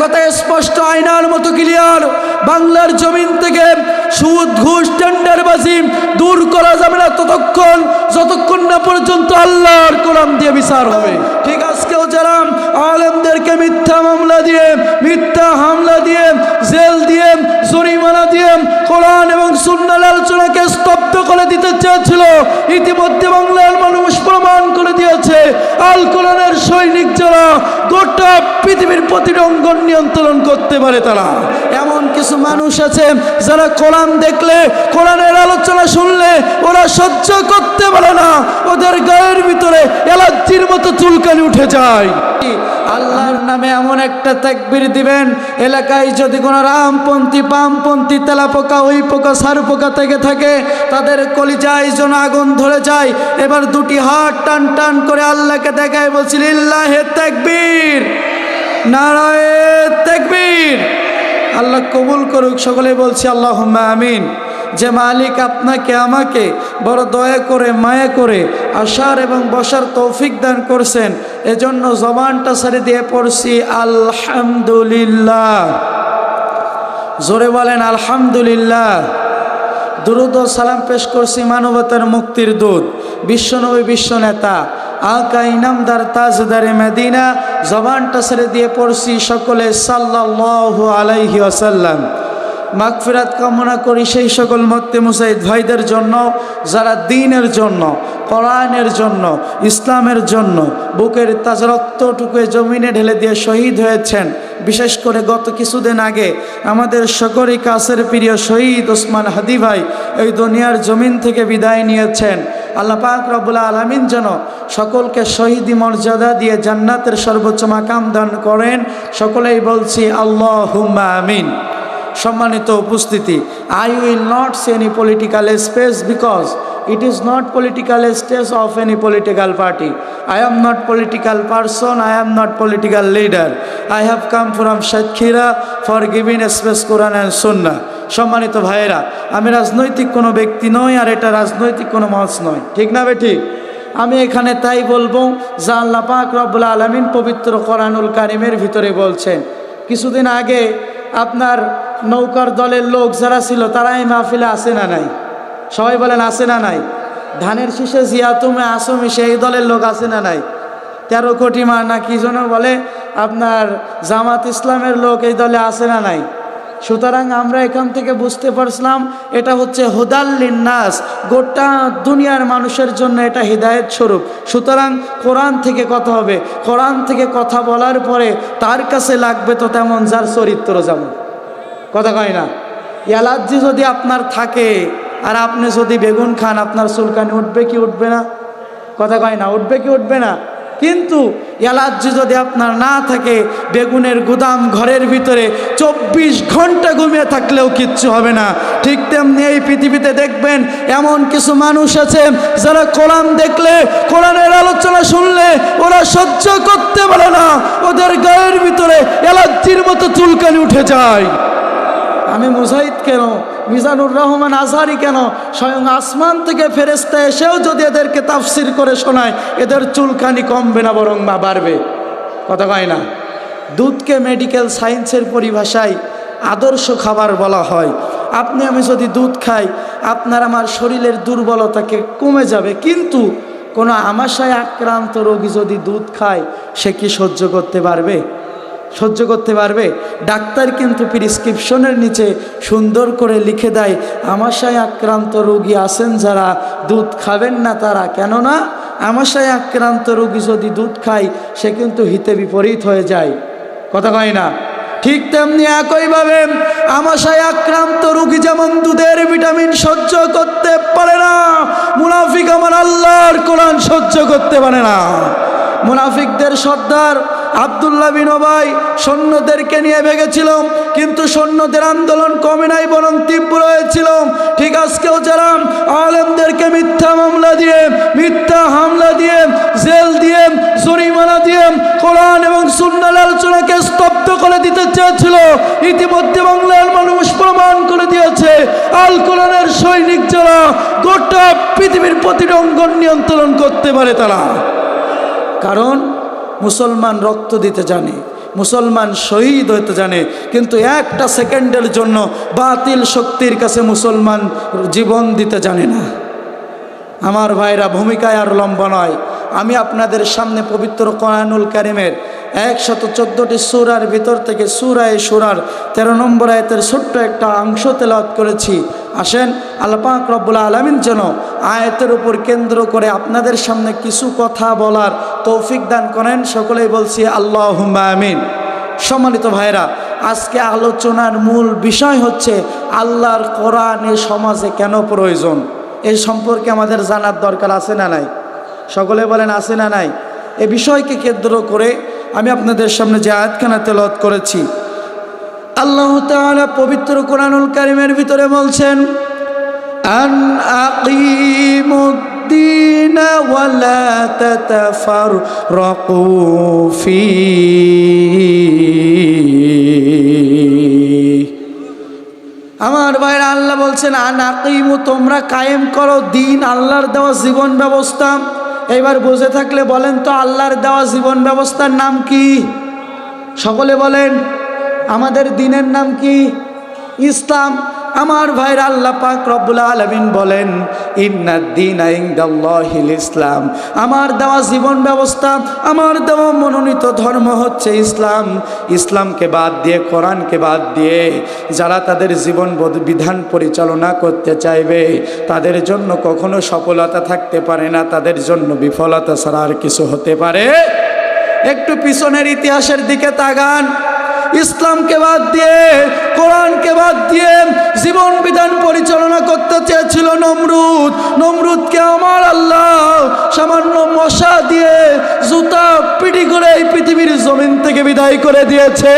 কথা স্পষ্ট আয়নার মতো ক্লিয়ার। বাংলার জমিন থেকে সুদ ঘুষ টেন্ডারবাজি দূর করা যাবে না যতক্ষণ না পর্যন্ত আল্লাহর কোরআন দিয়ে বিচার হবে। ঠিক আজকেও যারা আলেমদেরকে মিথ্যা মামলা দিয়ে, মিথ্যা হামলা দিয়ে, জেল দিয়ে, জরিমানা দিয়ে কোরআন এবং সুন্নাহর আলোচনাকে স্তব্ধ করে দিতে চেয়েছিল, ইতিমধ্যে বাংলার মানুষ প্রমাণ করে দিয়েছে আল কোরআনের সৈনিক যারা গোটা পৃথিবীর প্রতিটি অঙ্গন নিয়ন্ত্রণ করতে পারে। তারা এমন কিছু মানুষ আছে যারা কোরআন দেখলে, কোরআনের আলোচনা শুনলে ওরা সহ্য করতে পারে না, ওদের গায়ের ভিতরে অ্যালার্জির মতো চুলকানি উঠে যায়। আল্লাহর নামে এমন একটা তাকবীর দিবেন, এলাকায় যদি কোনো রামপন্থী, বামপন্থী, তেলাপোকা, ওই পোকা, সার পোকা থেকে থাকে, তাদের কলিজায় যেন আগুন ধরে যায়। এবার দুটি হাত টান টান করে আল্লাহকে দেখায়, বলছি লিল্লাহে তাকবীর, নারায়ে তাকবীর। আল্লাহ কবুল করুক। সকলে বলছি আল্লাহুম্মা আমিন। যে মালিক আপনাকে আমাকে বড় দয়া করে, মায়া করে আসার এবং বসার তৌফিক দান করছেন, এজন্য জবানটা ছেড়ে দিয়ে পড়ছি আলহামদুলিল্লাহ। জোরে বলেন আলহামদুলিল্লাহ। দুরূদ ও সালাম পেশ করছি মানবতার মুক্তির দূত, বিশ্বনবী, বিশ্ব নেতা, আকা ইনামদার, তাজদারে মদিনা। জবানটা ছেড়ে দিয়ে পড়ছি সকলে সাল্লাল্লাহু আলাইহি ওয়াসাল্লাম। মাগফিরাত কামনা করি সেই সকল মত্তে মুজাহিদ ভাইদের জন্য যারা দ্বীনের জন্য, কোরআনের জন্য, ইসলামের জন্য বুকের তাজা রক্তটুকু জমিনে ঢেলে দিয়ে শহীদ হয়েছেন। বিশেষ করে গত কিছুদিন আগে আমাদের সকলের কাছের প্রিয় শহীদ ওসমান হাদি ভাই এই দুনিয়ার জমিন থেকে বিদায় নিয়েছেন। আল্লাহ পাক রব্বুল আলামিন যেন সকলকে শহীদি মর্যাদা দিয়ে জান্নাতের সর্বোচ্চ মাকাম দান করেন। সকলেই বলছি আল্লাহুম্মা আমিন। সম্মানিত উপস্থিতি, I will not say any political space because it is not political space of any political party. I am not political person, I am not political leader. I have come from Shakira for giving a space Quran and Sunnah. সম্মানিত ভাইয়েরা, আমি রাজনৈতিক কোনো ব্যক্তি নই, আর এটা রাজনৈতিক কোনো মঞ্চ নয়, ঠিক না বেঠিক? আমি এখানে তাই বলবো যা আল্লাহ পাক রব্বুল আলামিন পবিত্র কোরআনুল কারীমের ভিতরে বলছেন। কিছুদিন আগে আপনার নৌকার দলের লোক যারা ছিল তারা এই মাহফিলে আসে না নাই? সবাই বলেন আসে না নাই? ধানের শীষে জিয়া তুমি আসমি, সেই দলের লোক আসে না নাই? 13 কোটি মা না কি যেন বলে আপনার জামাত ইসলামের লোক এই দলে আসে না নাই? সুতরাং আমরা এখান থেকে বুঝতে পারছিলাম এটা হচ্ছে হুদাল লিন্নাস, গোটা দুনিয়ার মানুষের জন্য এটা হিদায়েত স্বরূপ। সুতরাং কোরআন থেকে কথা হবে, কোরআন থেকে কথা বলার পরে তার কাছে লাগবে তো তেমন যার চরিত্র যেমন। কথা কয় না? অ্যালার্জি যদি আপনার থাকে আর আপনি যদি বেগুন খান, আপনার চুলকানি উঠবে কি উঠবে না? কথা কয় না? উঠবে কি উঠবে না? কিন্তু অ্যালার্জি যদি আপনার না থাকে, বেগুনের গুদাম ঘরের ভিতরে 24 ঘন্টা ঘুমিয়ে থাকলেও কিচ্ছু হবে না। ঠিক তেমনি এই পৃথিবীতে দেখবেন এমন কিছু মানুষ আছে যারা কোরআন দেখলে, কোরআনের আলোচনা শুনলে ওরা সহ্য করতে পারে না, ওদের গায়ের ভিতরে অ্যালার্জির মতো চুলকানি উঠে যায়। আমি মুজাহিদ কেন, মিজানুর রহমান আজহারি কেন, স্বয়ং আসমান থেকে ফেরেশতা এসেও যদি এদেরকে তাফসির করে শোনায়, এদের চুলকানি কমবে না বরং বা বাড়বে। কথা কয় না? দুধকে মেডিকেল সায়েন্সের পরিভাষায় আদর্শ খাবার বলা হয়। আপনি আমি যদি দুধ খাই, আপনার আমার শরীরের দুর্বলতাকে কমে যাবে, কিন্তু কোনো আমাশায় আক্রান্ত রোগী যদি দুধ খায়, সে কি সহ্য করতে পারবে? সহ্য করতে পারবে? ডাক্তার কিন্তু প্রেসক্রিপশনের নিচে সুন্দর করে লিখে দেয়, আমাশায় আক্রান্ত রোগী আছেন যারা, দুধ খাবেন না তারা। কেননা আমাশায় আক্রান্ত রোগী যদি দুধ খায়, সে কিন্তু হিতে বিপরীত হয়ে যায়। কথা কয় না? ঠিক তেমনি একইভাবে আমাশায় আক্রান্ত রোগী যেমন দুধের ভিটামিন সহ্য করতে পারে না, মুনাফিক আমার আল্লাহর কোরআন সহ্য করতে পারে না। মুনাফিকদের সর্দার আব্দুল্লাহ বিন উবাই সৈন্যদেরকে নিয়ে ভেগেছিল, কিন্তু সৈন্যদের আন্দোলন কমে নাই, বরং তীব্র হয়েছিল। ঠিক আজকেও যারা আলেমদেরকে মিথ্যা মামলা দিয়ে, মিথ্যা হামলা দিয়ে, জেল দিয়ে, জরিমানা দিয়ে কোরআন এবং সুন্নাহর আলোচনাকে স্তব্ধ করে দিতে চেয়েছিল, ইতিমধ্যে বাংলার মানুষ প্রমাণ করে দিয়েছে আল কোরআনের সৈনিক যারা গোটা পৃথিবীর প্রতিটি অঙ্গন নিয়ন্ত্রণ করতে পারে। তারা কারণ মুসলমান রক্ত দিতে জানে, মুসলমান শহীদ হতে জানে, কিন্তু একটা সেকেন্ডের জন্য বাতিল শক্তির কাছে মুসলমান জীবন দিতে জানে না। আমার ভাইরা, ভূমিকায় আর লম্বা নয়, আমি আপনাদের সামনে পবিত্র কোরআনুল কারীমের 114টি সূরার ভিতর থেকে সূরা-এ শূরার 13 নম্বর আয়াতের ছোট্ট একটা অংশ তেলাওয়াত করেছি। আসেন আল্লাহ পাক রব্বুল আলামিন যেন আয়াতের উপর কেন্দ্র করে আপনাদের সামনে কিছু কথা বলার তৌফিক দান করেন। সকলেই বলছি আল্লাহুম্মা আমিন। সম্মানিত ভাইরা, আজকে আলোচনার মূল বিষয় হচ্ছে আল্লাহর কোরআন এ সমাজে কেন প্রয়োজন। এই সম্পর্কে আমাদের জানার দরকার আছে না নাই? সকলে বলেন আছে না নাই? এ বিষয়কে কেন্দ্র করে আমি আপনাদের সামনে যে আয়াতখানা তেলাওয়াত করেছি, আল্লাহ তাআলা পবিত্র কোরআনুল কারীমের ভিতরে বলছেন, আন আকিমুদ্দিন ওয়া লা তাতাফাররাকু ফি। আমার ভাইরা, আল্লাহ বলছেন আন আকিমু, তোমরা কায়েম করো দিন, আল্লাহর দেওয়া জীবন ব্যবস্থা। এইবার বুঝে থাকলে বলেন তো আল্লাহর দেওয়া জীবন ব্যবস্থার নাম কি? সকলে বলেন, আমাদের দিনের নাম কি? ইসলাম। আমার ভাইরা, আল্লাহ পাক রব্বুল আলামিন বলেন ইন্নাদ দীনা ইনদাল্লাহিল ইসলাম, আমার দেওয়া জীবন ব্যবস্থা, আমার দেওয়া মনোনীত ধর্ম হচ্ছে ইসলাম। ইসলামকে বাদ দিয়ে, কোরআনকে বাদ দিয়ে যারা তাদের জীবন বিধান পরিচালনা করতে চাইবে তাদের জন্য কখনো সফলতা থাকতে পারে না, তাদের জন্য বিফলতা ছাড়া আর কিছু হতে পারে। একটু পিছনের ইতিহাসের দিকে তাকান। ইসলামকে বাদ দিয়ে, কোরআনকে বাদ দিয়ে জীবন বিধান পরিচালনা করতে চেয়েছিল নমরুদ। নমরুদকে আমার আল্লাহ সামান্য মশা দিয়ে জুতা পিটি করে এই পৃথিবীর জমিন থেকে বিদায় করে দিয়েছে।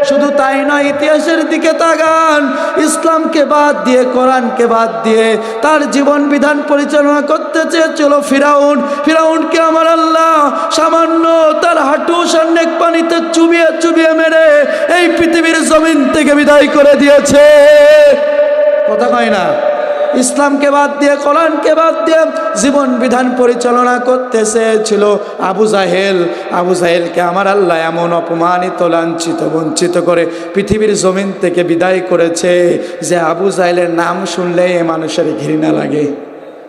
শুধু তাই নয়, ইতিহাসের দিকে তাকান। ইসলামকে বাদ দিয়ে, কোরআনকে বাদ দিয়ে তার জীবন বিধান পরিচালনা করতে চেয়েছিল ফিরাউন। ফিরাউনকে আমার আল্লাহ সামান্য তার হাঁটু সান্নেক পানিতে চুবিয়ে চুবিয়ে মেরে এই পৃথিবীর জমিন থেকে বিদায় করে দিয়েছে। কথা কয় না? ইসলামকে বাদ দিয়ে, কোরআনকে বাদ দিয়ে জীবন বিধান পরিচালনা করতে চেয়েছিল আবু জাহেল। আবু জাহেলকে আমার আল্লাহ এমন অপমানিত, লাঞ্ছিত, বঞ্চিত করে পৃথিবীর জমিন থেকে বিদায় করেছে যে আবু জাহেলের নাম শুনলেই মানুষের ঘৃণা লাগে।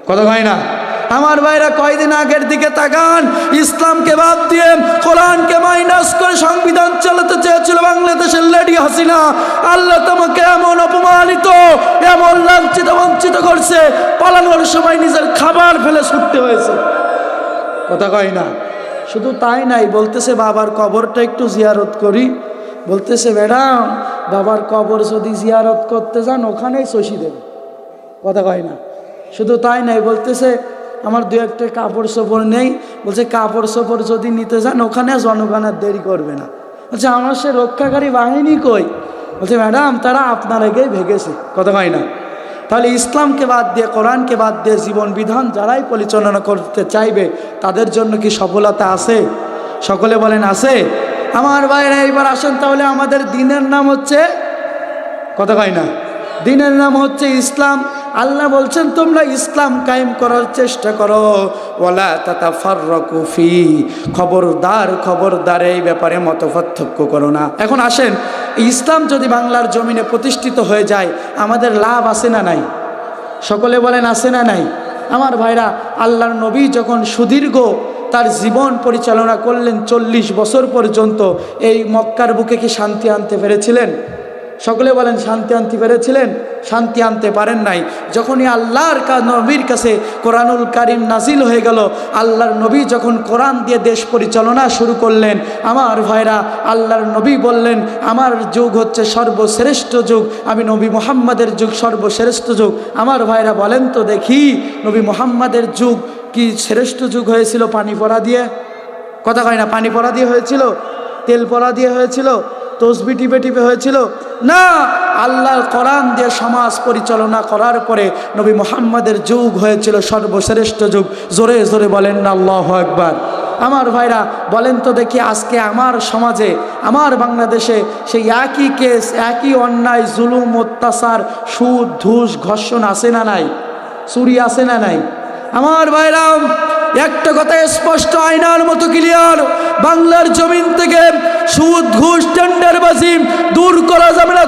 কথা হয় না? আমার ভাইরা, কয়দিন আগের দিকে তাকান। ইসলামকে বাদ দিয়ে, কোরআনকে মাইনাস করে সংবিধান চালাতে চেয়েছিল বাংলাদেশের লেডি হাসিনা। আল্লাহ তোমাকে এমন অপমানিত, এমন লাঞ্ছিত, বঞ্চিত করছে, পালানোর সময় নিজের খাবার ফেলে ছুটতে হয়েছে। কথা কয় না? শুধু তাই নাই, বলতেছে বাবার কবরটা একটু জিয়ারত করি। বলতেছে ম্যাডাম, বাবার কবর যদি জিয়ারত করতে যান ওখানেই চষি দেবে। কথা কয় না? শুধু তাই নাই, বলতেছে আমার দু একটা কাপড় চোপড় নেই। বলছে কাপড় চোপড় যদি নিতে যান ওখানে জনগণ আর দেরি করবে না। বলছে আমার সে রক্ষাকারী বাহিনী কই? বলছে ম্যাডাম, তারা আপনার আগেই ভেগেছে। কথা হয় না? তাহলে ইসলামকে বাদ দিয়ে, কোরআনকে বাদ দিয়ে জীবন বিধান যারাই পরিচালনা করতে চাইবে তাদের জন্য কি সফলতা আছে? সকলে বলেন আছে? আমার ভাইরা, এইবার আসেন তাহলে আমাদের দিনের নাম হচ্ছে, কথা হয় না, দিনের নাম হচ্ছে ইসলাম। আল্লাহ বলছেন তোমরা ইসলাম কায়েম করার চেষ্টা করো, ওয়ালা তাতাফাররাকু ফি, খবরদার খবরদার এই ব্যাপারে মতপার্থক্য করো না। এখন আসেন, ইসলাম যদি বাংলার জমিনে প্রতিষ্ঠিত হয়ে যায় আমাদের লাভ আছে না নাই? সকলে বলেন আছে না নাই? আমার ভাইরা, আল্লাহর নবী যখন সুদীর্ঘ তার জীবন পরিচালনা করলেন 40 বছর পর্যন্ত, এই মক্কার বুকে কি শান্তি আনতে পেরেছিলেন? সকলে বলেন শান্তি আনতে পেরেছিলেন? শান্তি আনতে পারেন নাই। যখনই আল্লাহর নবীর কাছে কোরআনুল কারীম নাজিল হয়ে গেল, আল্লাহর নবী যখন কোরআন দিয়ে দেশ পরিচালনা শুরু করলেন, আমার ভাইরা, আল্লাহর নবী বললেন আমার যুগ হচ্ছে সর্বশ্রেষ্ঠ যুগ, আমি নবী মুহাম্মাদের যুগ সর্বশ্রেষ্ঠ যুগ। আমার ভাইরা বলেন তো দেখি, নবী মুহাম্মাদের যুগ কি শ্রেষ্ঠ যুগ হয়েছিল পানি পড়া দিয়ে? কথা কয় না? পানি পড়া দিয়ে হয়েছিল? তেল পড়া দিয়ে হয়েছিল? তসবি টিপে টিপে হয়েছিল? না, আল্লাহর কোরআন দিয়ে সমাজ পরিচালনা করার পরে নবী মুহাম্মাদের যুগ হয়েছিল সর্বশ্রেষ্ঠ যুগ। জোরে জোরে বলেন না আল্লাহু আকবার। আমার ভাইরা বলেন তো দেখি, আজকে আমার সমাজে, আমার বাংলাদেশে সেই একই কেস, একই অন্যায়, জুলুম, অত্যাচার, সুদ, ঘুষ, ঘর্ষণ আছে না নাই? চুরি আছে না নাই? আমার ভাইরা, একটা কথা স্পষ্ট আয়নার মতো ক্লিয়ার, বাংলার জমিন থেকে সুদ ঘুষ টেন্ডারবাজি দূর করা যাবে না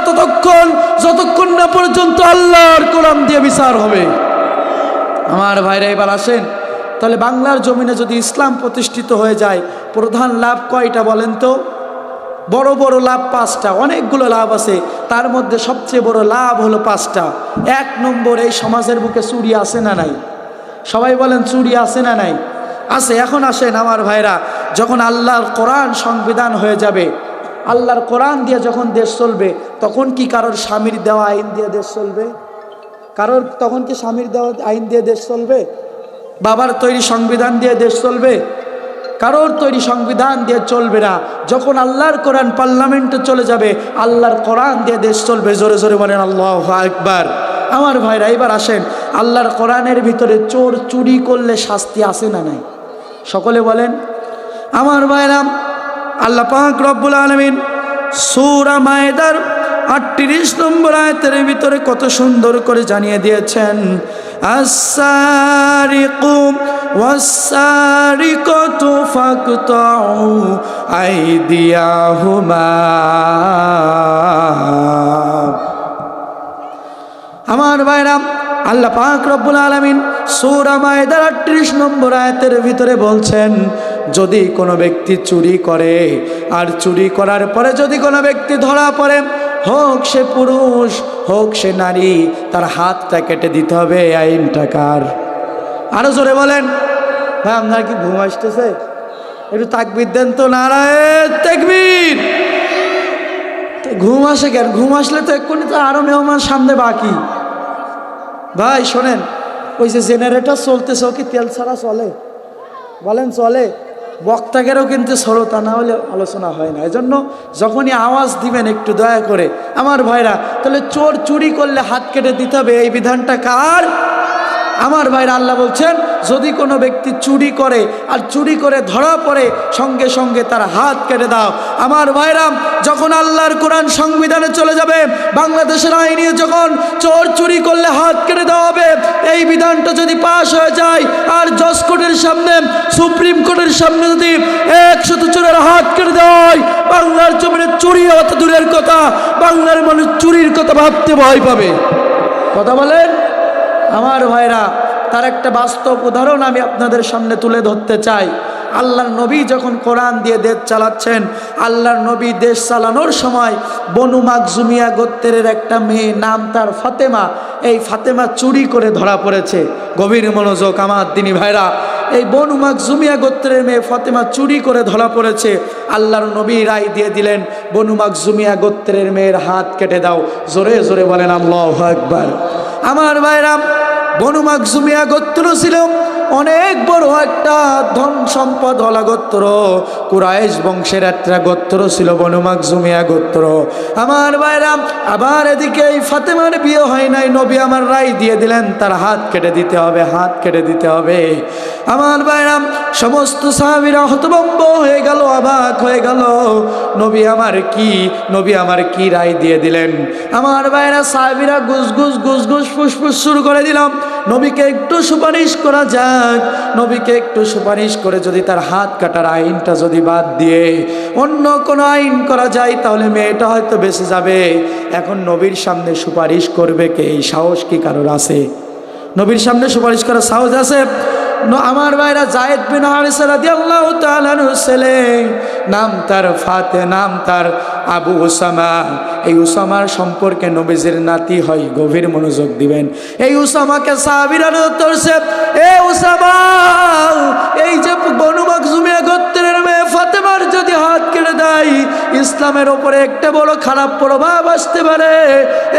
যতক্ষণ না পর্যন্ত আল্লাহর কোরআন দিয়ে বিচার হবে। আমার ভাইরা এবার আসেন, তাহলে বাংলার জমিনে যদি ইসলাম প্রতিষ্ঠিত হয়ে যায় প্রধান লাভ কয়টা বলেন তো? বড় বড় লাভ 5টা, অনেকগুলো লাভ আছে, তার মধ্যে সবচেয়ে বড় লাভ হলো 5টা। 1 নম্বর, এই সমাজের বুকে চুরি আছে না নাই? সবাই বলেন চুরি আছে না নাই? আছে। এখন আসেন আমার ভাইরা, যখন আল্লাহর কোরআন সংবিধান হয়ে যাবে, আল্লাহর কোরআন দিয়ে যখন দেশ চলবে, তখন কি কারোর স্বামীর দেওয়া আইন দিয়ে দেশ চলবে? তখন কি স্বামীর দেওয়া আইন দিয়ে দেশ চলবে? বাবার তৈরি সংবিধান দিয়ে দেশ চলবে? কারোর তৈরি সংবিধান দিয়ে চলবে না। যখন আল্লাহর কোরআন পার্লামেন্টে চলে যাবে, আল্লাহর কোরআন দিয়ে দেশ চলবে। জোরে জোরে বলেন আল্লাহু আকবার। আমার ভাইরা এবার আসেন, আল্লাহর কোরআনের ভিতরে চোর চুরি করলে শাস্তি আছে না নাই? সকলে বলেন। আমার ভাইরা, আল্লাহ পাক রব্বুল আলামিন সূরা মায়েদার 38 নম্বর আয়াতের ভিতরে কত সুন্দর করে জানিয়ে দিয়েছেন, আস-সারিকু ওয়াস-সারিকাতু ফাকতাউ আইদিয়াহুমা। আমার ভাইরা, আল্লাহ পাক রব্বুল আলামিন সূরা মায়েদার 38 নম্বর আয়াতের ভিতরে বলছেন, যদি কোনো ব্যক্তি চুরি করে, আর চুরি করার পরে যদি কোনো ব্যক্তি ধরা পড়ে, হোক সে পুরুষ হোক সে নারী, তার হাতটা কেটে দিতে হবে। আইনটা কার? আরো জোরে বলেন। ভাই আপনার কি ঘুম আসতেছে? একটু তাকবীর দেন তো, নারায়ে তাকবীর। ঘুম আসে কেন? ঘুম আসলে তো এক্ষুনি তো আরো মেহমান সামনে বাকি। ভাই শোনেন, ওই যে জেনারেটর চলতেছে, ও কি তেল ছাড়া চলে? বলেন চলে? বক্তাকেরও কিন্তু শ্রোতা না হলে আলোচনা হয় না। এজন্য যখনই আওয়াজ দিবেন একটু দয়া করে। আমার ভাইরা, তাহলে চোর চুরি করলে হাত কেটে দিতে হবে, এই বিধানটা কার? আমার ভাইরা, আল্লাহ বলছেন যদি কোনো ব্যক্তি চুরি করে আর চুরি করে ধরা পড়ে, সঙ্গে সঙ্গে তার হাত কেটে দাও। আমার ভাইরা, যখন আল্লাহর কোরআন সংবিধানে চলে যাবে, বাংলাদেশের আইনে যখন চোর চুরি করলে হাত কেটে দেওয়া হবে, এই বিধানটা যদি পাশ হয়ে যায়, আর জজ কোর্টের সামনে, সুপ্রিম কোর্টের সামনে যদি 100 চোরের হাত কেটে দেওয়া হয়, বাংলার জমিনে চুরি অত দূরের কথা, বাংলার মানুষ চুরির কথা ভাবতে ভয় পাবে। কথা বলেন। আমার ভাইরা, তার একটা বাস্তব উদাহরণ আমি আপনাদের সামনে তুলে ধরতে চাই। আল্লাহর নবী যখন কোরআন দিয়ে দেশ চালাচ্ছেন, আল্লাহর নবী দেশ চালানোর সময় বনু মাখজুমিয়া গোত্রের একটা মেয়ে, নাম তার ফাতেমা, এই ফাতেমা চুরি করে ধরা পড়েছে। গভীর মনোযোগ আমার দিনী ভাইরা, এই বনু মাখজুমিয়া গোত্রের মেয়ে ফাতেমা চুরি করে ধরা পড়েছে। আল্লাহর নবী রায় দিয়ে দিলেন, বনু মাখজুমিয়া গোত্রের মেয়ের হাত কেটে দাও। জোরে জোরে বলেন আল্লাহু আকবার। আমার ভাইরা, বনু মাখজুমিয়া গোত্র ছিল অনেক বড় একটা ধন সম্পদ ওয়ালা গোত্র। কুরাইশ বংশের একটা গোত্র ছিল বনু মাখজুমিয়া গোত্র। আমার ভাইরা, আবার এদিকে এই ফাতেমার বিয়ে হয় নাই, নবী আমার রায় দিয়ে দিলেন তার হাত কেটে দিতে হবে, হাত কেটে দিতে হবে। আমার ভাইরা, সমস্ত সাহাবীরা হতভম্ব হয়ে গেল, অবাক হয়ে গেল, নবী আমার কি রায় দিয়ে দিলেন। আমার ভাইরা, সাহাবীরা গুসগুস ফুসফুস শুরু করে দিলাম, নবীকে একটু সুপারিশ করা যাক, নবীকে একটু সুপারিশ করে যদি তার হাত কাটার আইনটা যদি বাদ দিয়ে অন্য কোনো আইন করা যায়, তাহলে মেয়েটা হয়তো বেঁচে যাবে। এখন নবীর সামনে সুপারিশ করবে কে? এই সাহস কি কারোর আছে? নবীর সামনে সুপারিশ করার সাহস আছে? আমার ভাইরা, যায়েদ বিন হারিসা রাদিয়াল্লাহু তাআলা আনহু ছেলে, নাম তার আবু উসামা। এই উসামার সম্পর্কে নবীজির নাতি হয়। গভীর মনোযোগ দিবেন। এই উসামাকে সাহাবীরা ধরছে, এ উসামা, এই যে বনু মাখজুমিয়া গোত্রের মেয়ে ফাতেমার যদি হাত কেটে দেয়, ইসলামের ওপরে একটা বড় খারাপ প্রভাব আসতে পারে।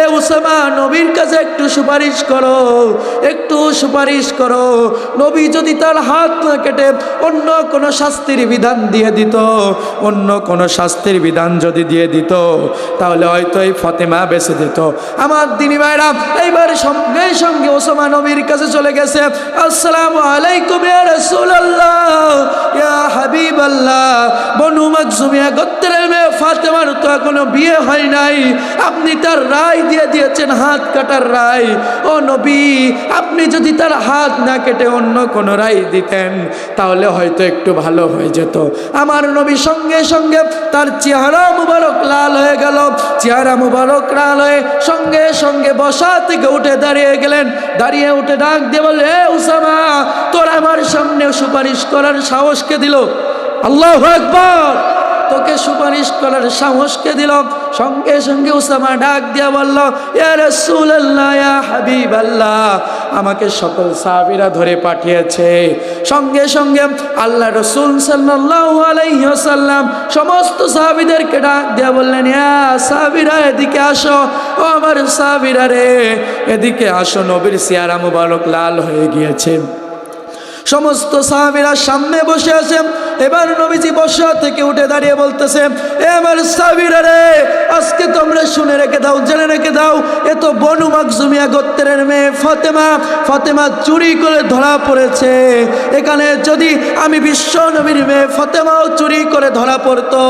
এ উসামা, নবীর কাছে একটু সুপারিশ করো, একটু সুপারিশ করো। নবী যদি তার হাত না কেটে অন্য কোনো শাস্তির বিধান দিয়ে দিত, অন্য কোনো শাস্তির বিধান যদি দিয়ে দিত, তাহলে হয়তো এই ফাতেমা বেঁচে যেত। আমার দিনী ভাইরা, এইবার সঙ্গে সঙ্গে ওসামা নবীর কাছে চলে গেছে। আসসালামু আলাইকুম ইয়া রাসূলুল্লাহ, ইয়া হাবিবাল্লাহ, হাবিবাল্লাহ, বনু মাখজুমিয়া গোত্রের মেয়ে ফাতেমার তো এখনো বিয়ে হয় নাই, আপনি তার রায় দিয়ে দিয়েছেন হাত কাটার রায়। ও নবী, আপনি যদি তার হাত না কেটে অন্য কোনো রায় দিতেন তাহলে হয়তো একটু ভালো হয়ে যেত। আমার নবী সঙ্গে সঙ্গে তার চেহারা মুবারক লাল হয়ে গেল, চেহারা মুবারক লাল হয়ে সঙ্গে সঙ্গে বসা থেকে উঠে দাঁড়িয়ে গেলেন। দাঁড়িয়ে উঠে ডাক দিয়ে বললেন, হে উসামা, তোর আমার সামনে সুপারিশ করার সাহস কে দিল? আল্লাহু আকবার। তোকে সুপারিশ করার সাহস কে দিল? সঙ্গে সঙ্গে উসামা ডাক দিয়া বলল, ইয়া রাসূলুল্লাহ, ইয়া হাবিবাল্লাহ, আমাকে সকল সাহাবীরা ধরে পাঠিয়েছে। সঙ্গে সঙ্গে আল্লাহ রাসূল সাল্লাল্লাহু আলাইহি ওয়াসাল্লাম সমস্ত সাহাবীদেরকে ডাক দিয়া বললেন, ইয়া সাহাবীরা এদিকে আসো, ও আমার সাহাবীরা রে এদিকে আসো, নবীর চেহারা মুবারক লাল হয়ে গিয়েছে। সমস্ত সাহাবীরা সামনে বসে আছে। এবার নবীজি বসা থেকে উঠে দাঁড়িয়ে বলতেছে, এ আমার সাহাবীরা রে, আজকে তোমরা শুনে রেখে দাও, জেনে রেখে দাও, এ তো বনু মাখজুমিয়া গোত্রের মেয়ে ফাতেমা। ফাতেমা চুরি করে ধরা পড়েছে। এখানে যদি আমি বিশ্ব নবীর মেয়ে ফাতেমাও চুরি করে ধরা পড়তো,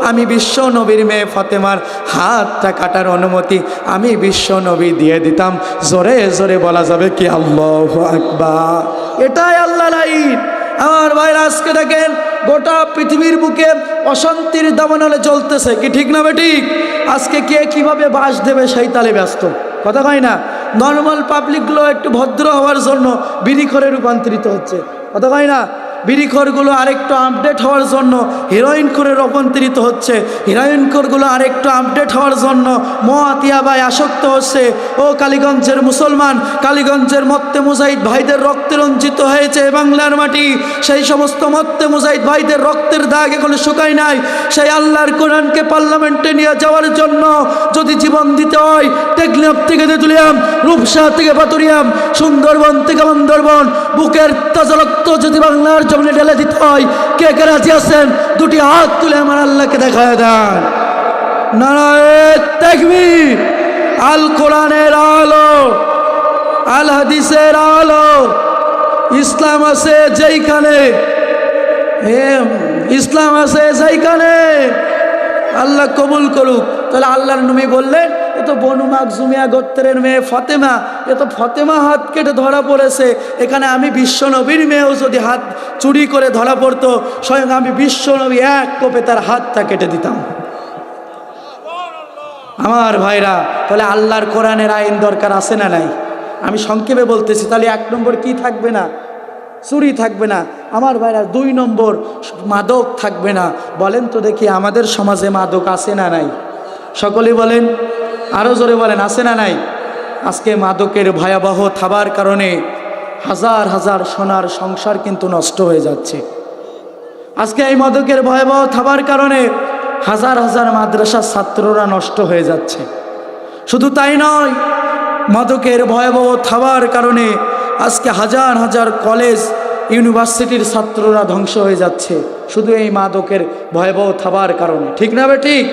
আমি বিশ্ব নবীর মেয়ে ফাতেমার হাতটা কাটার অনুমতি আমি বিশ্ব নবী দিয়ে দিতাম। জোরে জোরে বলা যাবে কি আল্লাহু আকবার। এটাই আল্লাহর আইন। আমার ভাইরা, আজকে দেখেন গোটা পৃথিবীর বুকে অশান্তির দাবানলে চলতেছে, কি ঠিক না বেঠিক? আজকে কে কিভাবে বাস দেবে সেই তালে ব্যস্ত, কথা কয় না? নর্মাল পাবলিকগুলো একটু ভদ্র হওয়ার জন্য বিড়িখোরে রূপান্তরিত হচ্ছে, কথা কয় না? বিড়িখোরগুলো আরেকটু আপডেট হওয়ার জন্য হিরোইন খোরে রূপান্তরিত হচ্ছে, হিরোইন খোরগুলো আরেকটু আপডেট হওয়ার জন্য মহাতিয়াবায় আসক্ত হচ্ছে। ও কালীগঞ্জের মুসলমান, কালীগঞ্জের মত্তে মুজাহিদ ভাইদের রক্তে রঞ্জিত হয়েছে বাংলার মাটি। সেই সমস্ত মত্তে মুজাহিদ ভাইদের রক্তের দাগ এখনো শুকায় নাই। সেই আল্লাহর কোরআনকে পার্লামেন্টে নিয়ে যাওয়ার জন্য যদি জীবন দিতে হয়, টেকনাফ থেকে তেঁতুলিয়াম, রূপসা থেকে পাতুরিয়াম, সুন্দরবন থেকে বান্দরবন, বুকের তাজা রক্ত যদি বাংলার জমিনে ঢেলে দিতে হয়, কে কে রাজি আছেন? দুটি হাত তুলে আমার আল্লাহকে দেখায় দেন। নারায়ে তাকবীর। আল কোরআনের আলো, আল হাদিসের আলো, ইসলাম আছে যেইখানে, ইসলাম আছে যেইখানে, আল্লাহ কবুল করুক। তাহলে আল্লাহর নবী বললেন, এ তো বনু মাখজুমিয়া গোত্রের মেয়ে ফাতেমা, এ তো ফাতেমা হাত কেটে ধরা পড়েছে। এখানে আমি বিশ্ব নবীর মেয়েও যদি হাত চুরি করে ধরা পড়তো, স্বয়ং আমি বিশ্ব নবী এক কোপে তার হাতটা কেটে দিতাম। আমার ভাইরা, তাহলে আল্লাহর কোরআনের আইন দরকার আছে না নাই? আমি সংক্ষেপে বলতেছি। তাহলে 1 নম্বর কি থাকবে না? চুরি থাকবে না। আমার ভাইরা, 2 নম্বর মাদক থাকবে না। বলেন তো দেখি, আমাদের সমাজে মাদক আছে না নাই? সকলেই বলেন, আরও জোরে বলেন, আছে না নাই? আজকে মাদকের ভয়াবহ থাবার কারণে হাজার হাজার সোনার সংসার কিন্তু নষ্ট হয়ে যাচ্ছে। আজকে এই মাদকের ভয়াবহ থাবার কারণে হাজার হাজার মাদ্রাসার ছাত্ররা নষ্ট হয়ে যাচ্ছে। শুধু তাই নয়, মাদকের ভয়াবহ থাবার কারণে আজকে হাজার হাজার কলেজ ইউনিভার্সিটির ছাত্ররা ধ্বংস হয়ে যাচ্ছে, শুধু এই মাদকের ভয়াবহ থাবার কারণে, ঠিক না ঠিক?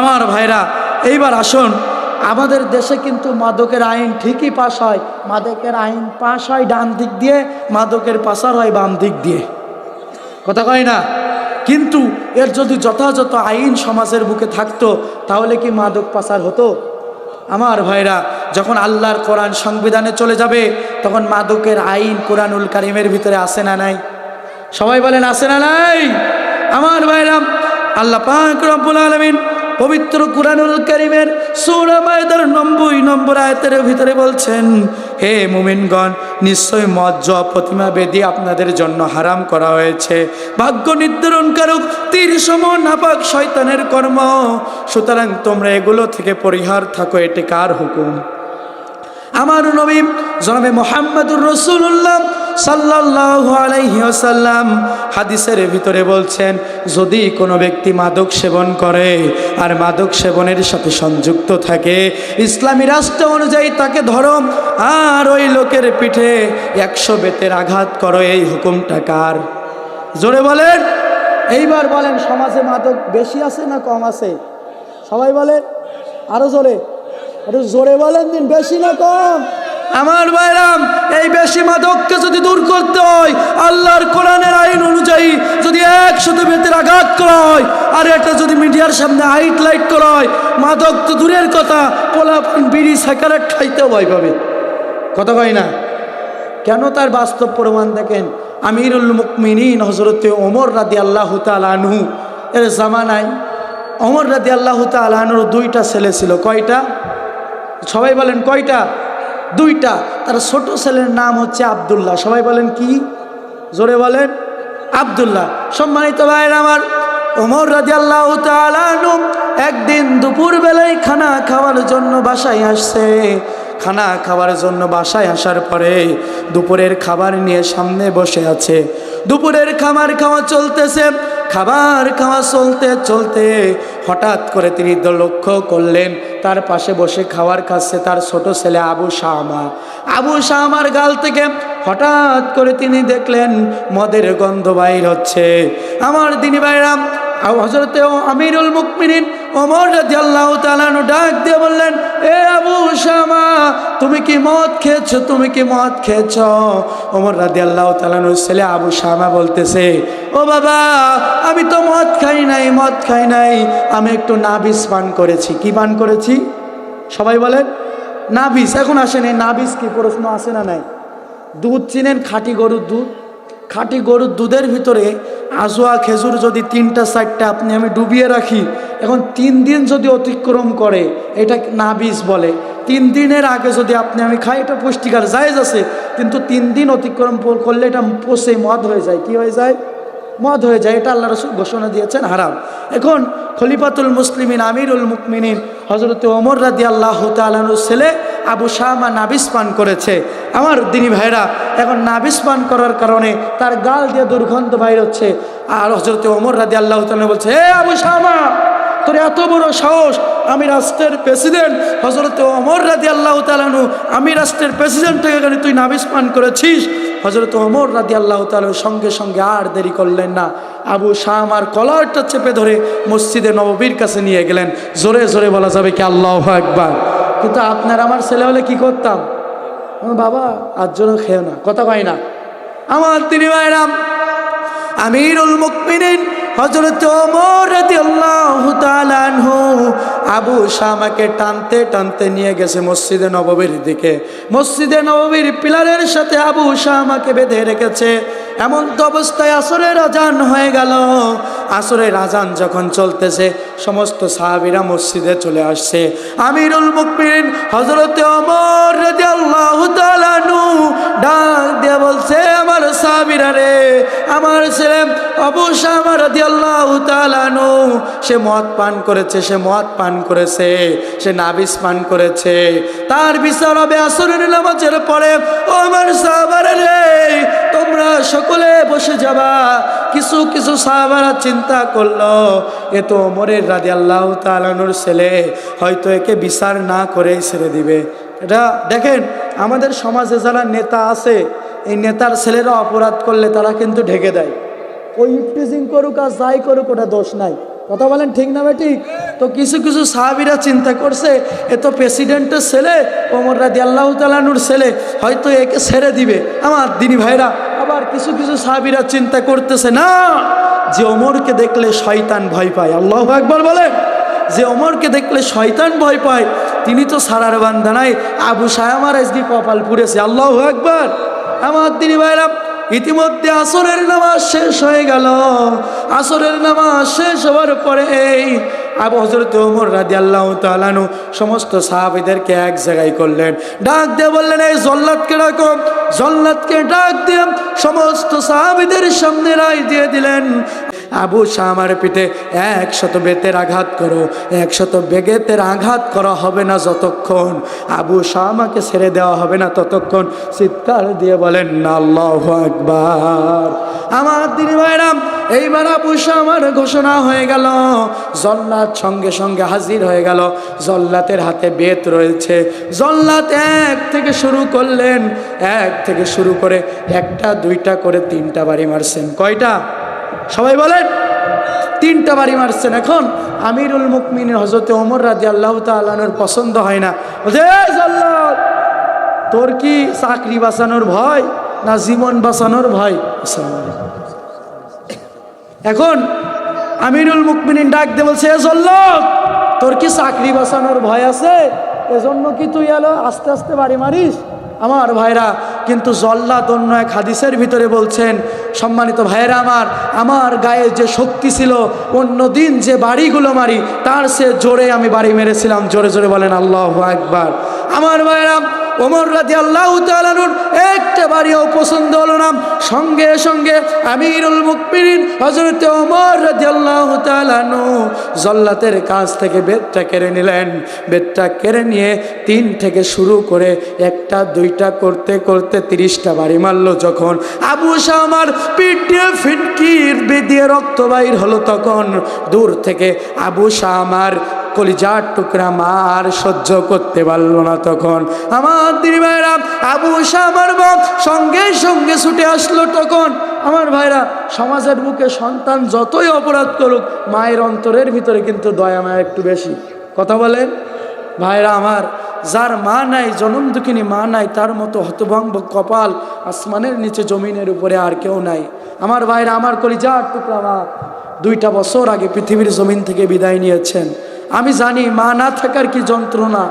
আমার ভাইরা, এইবার আসুন, আমাদের দেশে কিন্তু মাদকের আইন ঠিকই পাস হয়। মাদকের আইন পাস হয় ডান দিক দিয়ে, মাদকের পাচার হয় বাম দিক দিয়ে, কথা কয় না? কিন্তু এর যদি যথাযথ আইন সমাজের বুকে থাকতো, তাহলে কি মাদক পাচার হতো? আমার ভাইরা, যখন আল্লাহর কোরআন সংবিধানে চলে যাবে, তখন মাদকের আইন কোরআনুল কারিমের ভিতরে আছে না নাই? সবাই বলেন, আছে না নাই? আমার ভাইরা, আল্লাহ পাক রব্বুল আলামিন পবিত্র কুরআনুল কারীমের সূরা মায়দার 90 নম্বর আয়াতের ভিতরে বলছেন, হে মুমিনগণ, নিশ্চয় মদ, জুয়া, প্রতিমা বেদী আপনাদের জন্য হারাম করা হয়েছে। ভাগ্য নির্ধারণকারক তীর সম নাপাক শয়তানের কর্ম, সুতরাং তোমরা এগুলো থেকে পরিহার থাকো। এটি কার হুকুম? আমার নবী জনাবে মুহাম্মদুর রাসূলুল্লাহ সাল্লাল্লাহু আলাইহি ওয়াসাল্লাম হাদিসের ভিতরে বলছেন, যদি কোনো ব্যক্তি মাদক সেবন করে আর মাদক সেবনের সাথে সংযুক্ত থাকে, ইসলামী রাষ্ট্র অনুযায়ী তাকে ধরো আর ওই লোকের পিঠে 100 বেতের আঘাত করো। এই হুকুমটা কার? জোরে বলেন। এইবার বলেন, সমাজে মাদক বেশি আছে না কম আছে? সবাই বলেন, আরো জোরে, একটু জোরে বলেন দিন, বেশি না কম? আমার ভাইরাম, এই বেশি মাদককে যদি দূর করতে হয়, আল্লাহর কোরআনের আইন অনুযায়ী যদি 100 বেতের আঘাত করা হয়, আর এটা যদি মিডিয়ার সামনে হাইলাইট করা হয়, মাদক তো দূরের কথা, পোলাপান বিড়ি সিগারেট খাইতেও ভয় পাবে। কথা কয় না? কেন? তার বাস্তব প্রমাণ দেখেন। আমিরুল মুমিনিন হযরতে ওমর রাদিয়াল্লাহু তাআলা আনহু এর জামানায় ওমর রাদিয়াল্লাহু তাআলা আনহুর 2টা ছেলে ছিল। কয়টা? সবাই বলেন কয়টা? 2টা। তার ছোট ছেলের নাম হচ্ছে আব্দুল্লাহ। সবাই বলেন কি? জোরে বলেন। আব্দুল্লাহ। সম্মানিত ভাইরা আমার, ওমর রাদিয়াল্লাহু তাআলা আনহু একদিন দুপুর বেলায় খানা খাওয়ার জন্য বাসায় আসছে। খানা খাওয়ার জন্য বাসায় আসার পরে দুপুরের খাবার নিয়ে সামনে বসে আছে। দুপুরের খাবার খাওয়া চলতেছে। খাবার খাওয়া চলতে চলতে হঠাৎ করে তিনি লক্ষ্য করলেন তার পাশে বসে খাবার খাচ্ছে তার ছোট ছেলে আবু শামা। আবু শামার গাল থেকে হঠাৎ করে তিনি দেখলেন মদের গন্ধ বাইর হচ্ছে। আমার দিনী ভাইরা, হযরত আমিরুল মুমিনিন ওমর রাদিয়াল্লাহু তাআলা ডাক দিয়ে বললেন, এ আবু শামা, তুমি কি মদ খেয়েছো? তুমি কি মদ খেয়েছো? ওমর রাদিয়াল্লাহু তাআলার ছেলে আবু শামা বলতেছে, ও বাবা, আমি তো মদ খাই নাই, মদ খাই নাই, আমি একটু নাবিস পান করেছি। কি পান করেছি? সবাই বলেন নাবিস। এখন আসেন, এই নাবিস কি প্রশ্ন আসে না নাই? দুধ চিনেন? খাঁটি গরুর দুধ। খাঁটি গরুর দুধের ভিতরে আজোয়া খেজুর যদি 3টা 4টা আপনি আমি ডুবিয়ে রাখি, এখন 3 দিন যদি অতিক্রম করে, এটা নাবিস বলে। 3 দিনের আগে যদি আপনি আমি খাই, এটা পুষ্টিকর জায়েজ আছে, কিন্তু 3 দিন অতিক্রম করলে এটা পচে মদ হয়ে যায়। কি হয়ে যায়? মদ হয়ে যায়। এটা আল্লাহ রাসূল ঘোষণা দিয়েছেন হারাম। এখন খলিফাতুল মুসলিমিন আমিরুল মুমিনিন হযরত ওমর রাদিয়াল্লাহু তাআলার ছেলে আবু শামা নাবিস পান করেছে। আমার দিনী ভাইরা, এখন নাবিস পান করার কারণে তার গাল দিয়ে দুর্গন্ধ বাইর হচ্ছে। আর হযরত ওমর রাদিয়াল্লাহু তাআলা বলছে, হে আবু শামা, তোর এত বড় সাহস, আমি রাষ্ট্রের প্রেসিডেন্ট হযরত ওমর রাদিয়াল্লাহু তাআলা, আমি রাষ্ট্রের প্রেসিডেন্টকে এখানে তুই নাবিস পান করেছিস? হযরত ওমর রাদিয়াল্লাহু তাআলা সঙ্গে সঙ্গে আর দেরি করলেন না, আবু শামার কলারটা চেপে ধরে মসজিদে নববীর কাছে নিয়ে গেলেন। জোরে জোরে বলা যাবে কি আল্লাহু আকবার? কিন্তু আপনার আমার ছেলে হলে কি করতাম? বাবা আজ জন্য খেও না। কথা কয় না? আমার তিনি ভাইরা, আমিরুল মুমিনিন হযরত ওমর রাদিয়াল্লাহু তাআলা আনহু আবু শামাকে টানতে টানতে নিয়ে গেছে মসজিদে নববীর দিকে। মসজিদে নববীর পিলারের সাথে আবু শামাকে বেঁধে রেখেছে। এমন তো অবস্থায় আসরের আজান হয়ে গেল। আসরের আজান যখন চলতেছে, সমস্ত সাহাবীরা মসজিদে চলে আসছে। আমিরুল মুমিনিন হযরত ওমর রাদিয়াল্লাহু তাআলা আনহু ডাক দিয়ে বলছে, আমার সাহাবীরা রে, আমার ছেলে আবু শামা রাদিয়াল্লাহু তাআলা আনহু সে মদ পান করেছে, সে মদ পান করেছে, সে নাবিস পান করেছে, তার বিচার হবে আসরের নামাজের পরে। ও আমার সাহাবারা রে, তোমরা সকলে বসে যাবা। কিছু কিছু সাহাবারা চিন্তা করলো, এ তো ওমরের রাদিয়াল্লাহু তাআলা আনহুর ছেলে, হয়তো একে বিচার না করেই ছেড়ে দিবে। এটা দেখেন, আমাদের সমাজে যারা নেতা আছে, এই নেতার ছেলেরা অপরাধ করলে তারা কিন্তু ঢেকে দেয়। ওই ইফটিজিং করুক আর যাই করুক, ওটা দোষ নাই। কথা বলেন ঠিক না ঠিক? তো কিছু কিছু সাহাবীরা চিন্তা করছে, এ তো প্রেসিডেন্টের ছেলে, ওমর রাদিয়াল্লাহু তাআলা আনহুর ছেলে, হয়তো একে ছেড়ে দিবে। আমার দিনী ভাইরা, আবার কিছু কিছু সাহাবীরা চিন্তা করতেছে, না, যে ওমরকে দেখলে শয়তান ভয় পায়। আল্লাহু আকবার বলে। যে ওমরকে দেখলে শয়তান ভয় পায়, তিনি তো সারার বান্দা নাই। আবু শামার আজকে কপাল পুড়েছে। আল্লাহু আকবার। আমার দিনী ভাইরা, ইতিমধ্যে আসরের নামাজ শেষ হয়ে গেল। আসরের নামাজ শেষ হওয়ার পরে আবু হযরত ওমর রাদিয়াল্লাহু তাআলা আনহু সমস্ত সাহাবীদেরকে এক জায়গায় করলেন, ডাক দিয়ে বললেন, এই জল্লাদকে ডাকো। জল্লাদকে ডাক দিয়ে সমস্ত সাহাবীদের সামনে রায় দিয়ে দিলেন, আবু শামার পিঠে 100 বেতের আঘাত করো। 100 বেতের আঘাত করা হবে না যতক্ষণ আবু শামাকে ছেড়ে দেওয়া হবে না ততক্ষণ। চিৎকার দিয়ে বলেন না আল্লাহু আকবার। আমার দিনী ভাইরা, এইবার আবু শামার ঘোষণা হয়ে গেল। জল্লাদ সঙ্গে সঙ্গে হাজির হয়ে গেল। জল্লাদের হাতে বেত রয়েছে। জল্লাদ 1 থেকে শুরু করলেন, 1 থেকে শুরু করে 1টা 2টা করে 3টা বাড়ি মারছেন। কয়টা? সবাই বলেন। 3টা বাড়ি মারছেন। এখন আমিরুল মুমিনিন হযরত ওমর রাদিয়াল্লাহু তাআলা আনহুর পছন্দ হয় না। বলছে, এই জল্লাদ, তোর কি চাকরি বাঁচানোর ভয় না জীবন বাঁচানোর ভয়? এখন আমিরুল মুকমিনিন ডাক দিয়ে বলছে, এ জল্লাদ, তোর কি চাকরি বাঁচানোর ভয় আছে? এজন্য কি তুই এলো আস্তে আস্তে বাড়ি মারিস? আমার ভাইরা, কিন্তু জল্লাদ অন্য এক হাদিসের ভিতরে বলছেন, সম্মানিত ভাইরা আমার গায়ে যে শক্তি ছিল, অন্য দিন যে বাড়িগুলো মারি তার সে জোরে আমি বাড়ি মেরেছিলাম। জোরে জোরে বলেন আল্লাহু আকবার। আমার ভাইরা, ওমর রাদিয়াল্লাহু তাআলা আনহুর একটা বাড়িও পছন্দ হলো না। সঙ্গে সঙ্গে আমিরুল মুকমিনিন হযরত ওমর রাদিয়াল্লাহু তাআলা আনহু জল্লাতের কাছ থেকে বেতটা কেড়ে নিলেন। বেতটা কেড়ে নিয়ে 3 থেকে শুরু করে 1টা 2টা করতে করতে 30টা বাড়ি মারলো। যখন আবু শামার পিঠ দিয়ে ফিনকির বেদিয়ে রক্ত বাইর হলো, তখন দূর থেকে আবু শামার কলিজার টুকরা মার সহ্য করতে পারল না। তখন আমার দিদি ভাইরা, আবু শামার বাপ সঙ্গে সঙ্গে ছুটে আসলো। তখন আমার ভাইরা, সমাজের বুকে সন্তান যতই অপরাধ করুক, মায়ের অন্তরের ভিতরে কিন্তু দয়া মায়া একটু বেশি। কথা বলেন ভাইরা আমার, যার মা নাই, জনম দুঃখিনী মা নাই, তার মতো হতভম্ব কপাল আসমানের নিচে জমিনের উপরে আর কেউ নাই। আমার ভাইরা, আমার কলিজার টুকরা মা 2টা বছর আগে পৃথিবীর জমিন থেকে বিদায় নিয়েছেন। আমি জানি মা না থাকার কি যন্ত্রণা।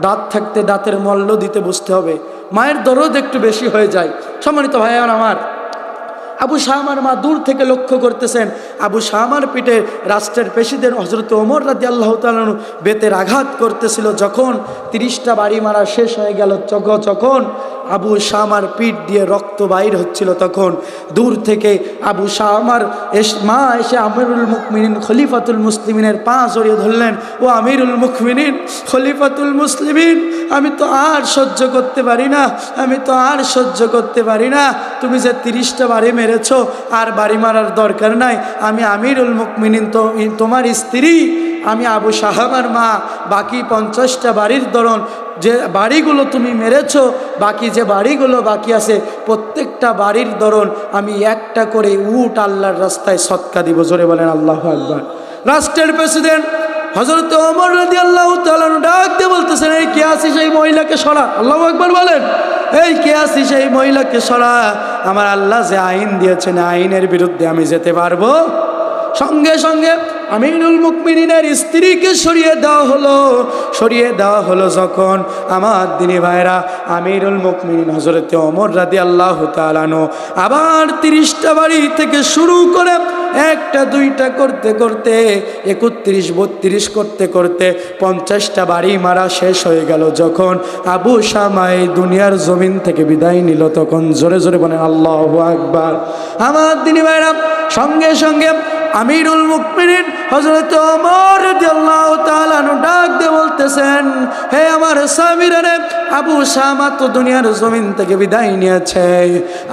দাঁত থাকতে দাঁতের মূল্য দিতে বুঝতে হবে। মায়ের দরদ একটু বেশি হয়ে যায়। সম্মানিত ভাইয়ার আমার, আবু শামার মা দূর থেকে লক্ষ্য করতেছেন, আবু শামার পিঠে রাষ্ট্রের প্রেসিডেন্ট হযরত ওমর রাদিয়াল্লাহু তাআলা আনহু বেতের আঘাত করতেছিল। যখন 30টা বাড়ি মারা শেষ হয়ে গেল, যখন আবু শামার পিঠ দিয়ে রক্ত বাইর হচ্ছিল, তখন দূর থেকে আবু শামার মা এসে আমিরুল মুকমিনিন খলিফাতুল মুসলিমিনের পা জড়িয়ে ধরলেন। ও আমিরুল মুকমিনিন, খলিফাতুল মুসলিমিন, আমি তো আর সহ্য করতে পারি না, আমি তো আর সহ্য করতে পারি না। তুমি যে 30টা বাড়ি মেরেছো, আর বাড়ি মারার দরকার নাই। আমি আমিরুল মুকমিনিন, তো তোমার স্ত্রী, আমি আবু শাহামার মা। বাকি 50টা বাড়ির দরুন যে বাড়িগুলো তুমি মেরেছো, বাকি যে বাড়িগুলো বাকি আছে, প্রত্যেকটা বাড়ির দরুন আমি 1টা করে উট আল্লাহর রাস্তায় সদকা দিব। জোরে বলেন আল্লাহু আকবার। রাষ্ট্রের প্রেসিডেন্ট হযরত ওমর রাদিয়াল্লাহু তাআলা ডাক দিয়ে বলতেছেন, এই কে আছিস, সেই মহিলাকে সরা। আল্লাহু আকবার বলেন। এই কে আছিস, সেই মহিলাকে সরা। আমার আল্লাহ যে আইন দিয়েছেন, আইনের বিরুদ্ধে আমি যেতে পারবো? সঙ্গে সঙ্গে আমিরুল মুকমিনিনের স্ত্রীকে সরিয়ে দেওয়া হলো। যখন আমার দিনী ভাইরা, আমিরুল মুকমিনিন হযরত ওমর রাদিয়াল্লাহু তাআলা আনহু আবার 30টা বাড়ি থেকে শুরু করে 1টা 2টা করতে করতে 31 32 করতে করতে 50টা বাড়ি মারা শেষ হয়ে গেল। যখন আবু শামা এই দুনিয়ার জমিন থেকে বিদায় নিল, তখন জোরে জোরে বলেন আল্লাহু আকবার। আমার দিনী ভাইরা, সঙ্গে সঙ্গে আমিরুল মুকমিনিন হযরত ওমর রাদিয়াল্লাহু তাআলা আনহু ডাক দিয়ে বলতেছেন, হে আমার সাহাবীরা, আবু শামা তো দুনিয়ার জমিন থেকে বিদায় নিয়েছে।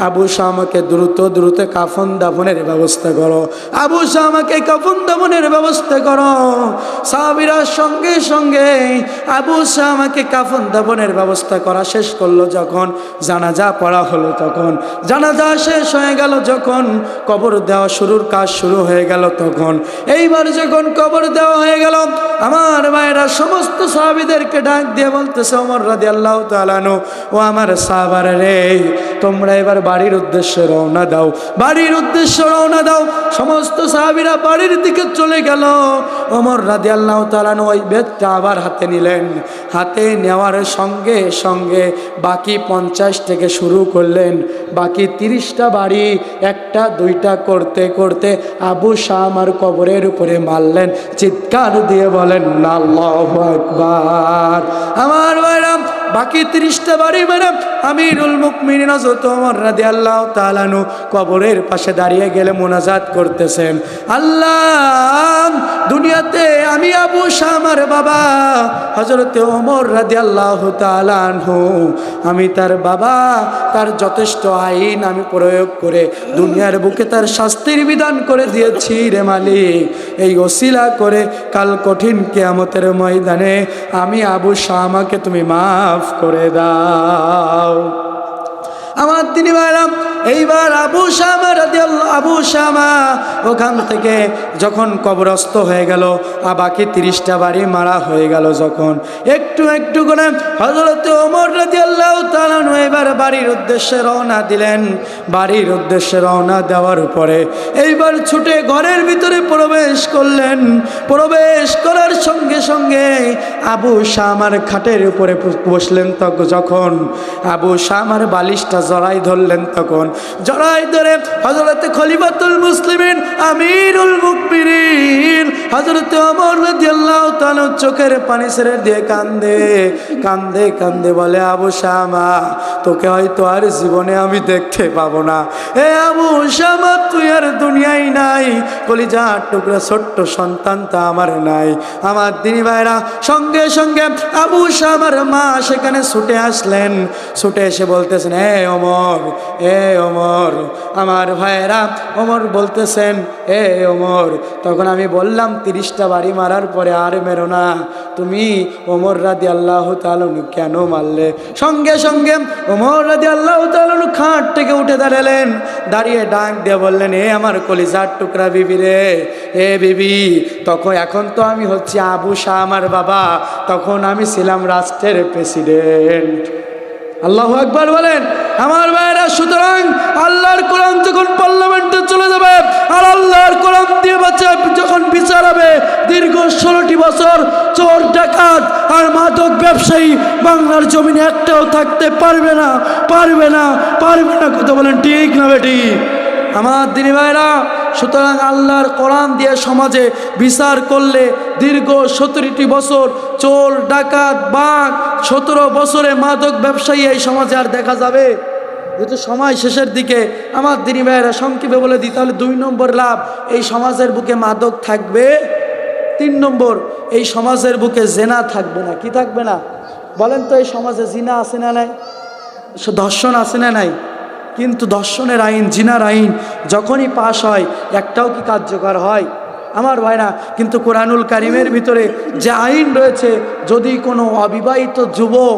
আবু শামাকে দ্রুত কাফন দাফনের ব্যবস্থা করো। আবু শামাকে কাফন দাফনের ব্যবস্থা করো। সাহাবীরা সঙ্গে সঙ্গে আবু শামাকে কাফন দাফনের ব্যবস্থা করা শেষ করলো। যখন জানাজা পড়া হলো, তখন জানাজা শেষ হয়ে গেল, যখন কবর দেওয়া শুরুর কাজ শুরু হয়ে গেল, তখন এইবার যখন কবর দেওয়া হয়ে গেল, আমার ভাইরা সমস্ত সাহাবীদেরকে ডাক দিয়ে বলতেছে, ওমর রাদিয়াল্লাহু তাআলা আনহু, ও আমার সাহাবারা রে, তোমরা এবার বাড়ির উদ্দেশ্যে রওনা দাও, বাড়ির উদ্দেশ্যে রওনা দাও। সমস্ত সাহাবীরা বাড়ির দিকে চলে গেল। ওমর রাদিয়াল্লাহু তাআলা আনহু ওই বেতটা আবার হাতে নিলেন। হাতে নেওয়ার সঙ্গে সঙ্গে বাকি 50 থেকে শুরু করলেন। বাকি 30টা বাড়ি 1টা 2টা করতে করতে আবু শামার কবরের উপরে মারলেন। চিৎকার দিয়ে বলেন আল্লাহু আকবার। আমার ভাইরা, বাকি 30টা বাড়ি মানে আমিরুল মুকমিনিন হযরত ওমর রাদিয়াল্লাহু তাআলা আনহু কবরের পাশে দাঁড়িয়ে গেলে মুনাজাত করতেছেন, আল্লাহ, দুনিয়াতে আমি আবু শামার বাবা হযরত ওমর রাদিয়াল্লাহু তাআলা আনহু, আমি তার বাবা, তার যথেষ্ট আইন আমি প্রয়োগ করে দুনিয়ার বুকে তার শাস্তির বিধান করে দিয়েছি রে মালিক। এই ওসিলা করে কাল কঠিন কিয়ামতের ময়দানে আমি আবু শামাকে তুমি মাফ করে দাও। আমার দিনী ভাইরা, এইবার আবু শামা ওখান থেকে যখন কবরস্থ হয়ে গেল, বাকি 30টা বাড়ি মারা হয়ে গেল, যখন একটু একটু করে হযরত ওমর রাদিয়াল্লাহু তাআলা এবার বাড়ির উদ্দেশ্যে রওনা দিলেন। বাড়ির উদ্দেশ্যে রওনা দেওয়ার পরে এইবার ছুটে ঘরের ভিতরে প্রবেশ করলেন। প্রবেশ করার সঙ্গে সঙ্গে আবু শামার খাটের উপরে বসলেন। যখন আবু শামার বালিশটা জড়াই ধরলেন, তখন জড়াই ধরে হযরত খলিফাতুল মুসলিমিন আমিরুল মুমিনিন হযরত ওমর রাদিয়াল্লাহু তাআলা চোখের পানি ছেড়ে দিয়ে কান্দে কান্দে কান্দে বলে, আবু শামা, তোকে হয়তো আর জীবনে আমি দেখতে পাবো না। এ আবু শামা, তুই আর দুনিয়ায় নাই, কলিজার টুকরা ছোট্ট সন্তান তা আমার নাই। আমার দিনী ভাইরা, সঙ্গে সঙ্গে আবু শামার মা সেখানে ছুটে আসলেন। ছুটে এসে বলতেছেন, এ ওমর, এ ওমর। আমার ভাইরা, ওমর বলতেছেন, এ ওমর। তখন আমি বললাম, 30টা বাড়ি মারার পরে আর মেরো না, তুমি ওমর রাদিয়াল্লাহু তাআলা কেন মারলে? সঙ্গে সঙ্গে ওমর রাদিয়াল্লাহু তাআলা খাট থেকে উঠে দাঁড়ালেন। দাঁড়িয়ে ডাক দিয়ে বললেন, এ আমার কলিজার টুকরা বিবি রে, এ বিবি, এখন তো আমি হচ্ছি আবু শামার বাবা, তখন আমি ছিলাম রাষ্ট্রের প্রেসিডেন্ট। আল্লাহু আকবার বলেন আমার ভাইরা। সুতরাং আল্লাহর কোরআন যখন পার্লামেন্টে চলে যাবে আর আল্লাহর কোরআন দিয়ে যখন বিচার হবে, দীর্ঘ 16টি বছর চোর ডাকাত আর মাদক ব্যবসায়ী বাংলার জমিনে একটাও থাকতে পারবে না, পারবে না, পারবে না। কথা বলেন ঠিক না বেঠিক আমার দিনী ভাইরা? সুতরাং আল্লাহর কোরআন দিয়ে সমাজে বিচার করলে দীর্ঘ 17টি বছর চোর ডাকাত বাঘ, 17 বছরে মাদক ব্যবসায়ী এই সমাজে আর দেখা যাবে? যেহেতু সময় শেষের দিকে আমার দিনী ভাইয়েরা সংক্ষেপে বলে দিই, তাহলে 2 নম্বর লাভ, এই সমাজের বুকে মাদক থাকবে। 3 নম্বর, এই সমাজের বুকে জেনা থাকবে না। কি থাকবে না বলেন তো? এই সমাজে জিনা আছে না নাই? ধর্ষণ আছে না নাই? কিন্তু ধর্ষণের আইন, জিনার আইন যখনই পাশ হয়, একটাও কি কার্যকর হয় আমার ভাইরা? কিন্তু কোরআনুল কারিমের ভিতরে যে আইন রয়েছে, যদি কোনো অবিবাহিত যুবক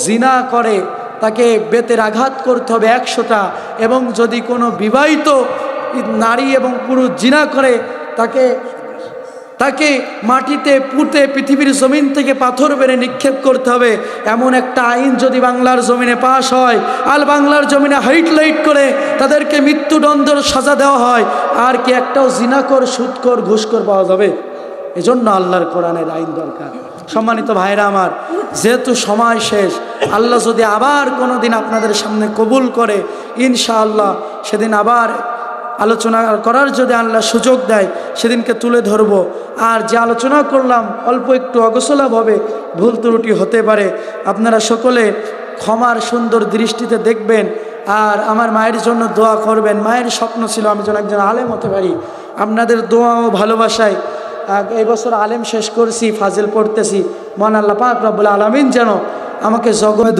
জিনা করে তাকে বেতের আঘাত করতে হবে 100টা, এবং যদি কোনো বিবাহিত নারী এবং পুরুষ জিনা করে তাকে মাটিতে পুঁতে পৃথিবীর জমিন থেকে পাথর বেড়ে নিক্ষেপ করতে হবে। এমন একটা আইন যদি বাংলার জমিনে পাশ হয় আর বাংলার জমিনে হাইলাইট করে তাদেরকে মৃত্যুদণ্ডের সাজা দেওয়া হয়, আর কি একটাও জিনাকর, সুদকর, ঘুষখোর পাওয়া যাবে? এজন্য আল্লাহর কোরআনের আইন দরকার। সম্মানিত ভাইরা আমার, যেহেতু সময় শেষ, আল্লাহ যদি আবার কোনো দিন আপনাদের সামনে কবুল করে, ইনশাআল্লাহ সেদিন আবার আলোচনা করার যদি আল্লাহ সুযোগ দেয়, সেদিনকে তুলে ধরব। আর যে আলোচনা করলাম অল্প একটু অগোছালভাবে ভুল ত্রুটি হতে পারে, আপনারা সকলে ক্ষমার সুন্দর দৃষ্টিতে দেখবেন। আর আমার মায়ের জন্য দোয়া করবেন। মায়ের স্বপ্ন ছিল আমি যেন একজন আলেম হতে পারি। আপনাদের দোয়া ও ভালোবাসায় এই বছর আলেম শেষ করছি, ফাজিল পড়তেছি। মহান আল্লাহ পাক রব্বুল আলামিন যেন আমাকে জগৎ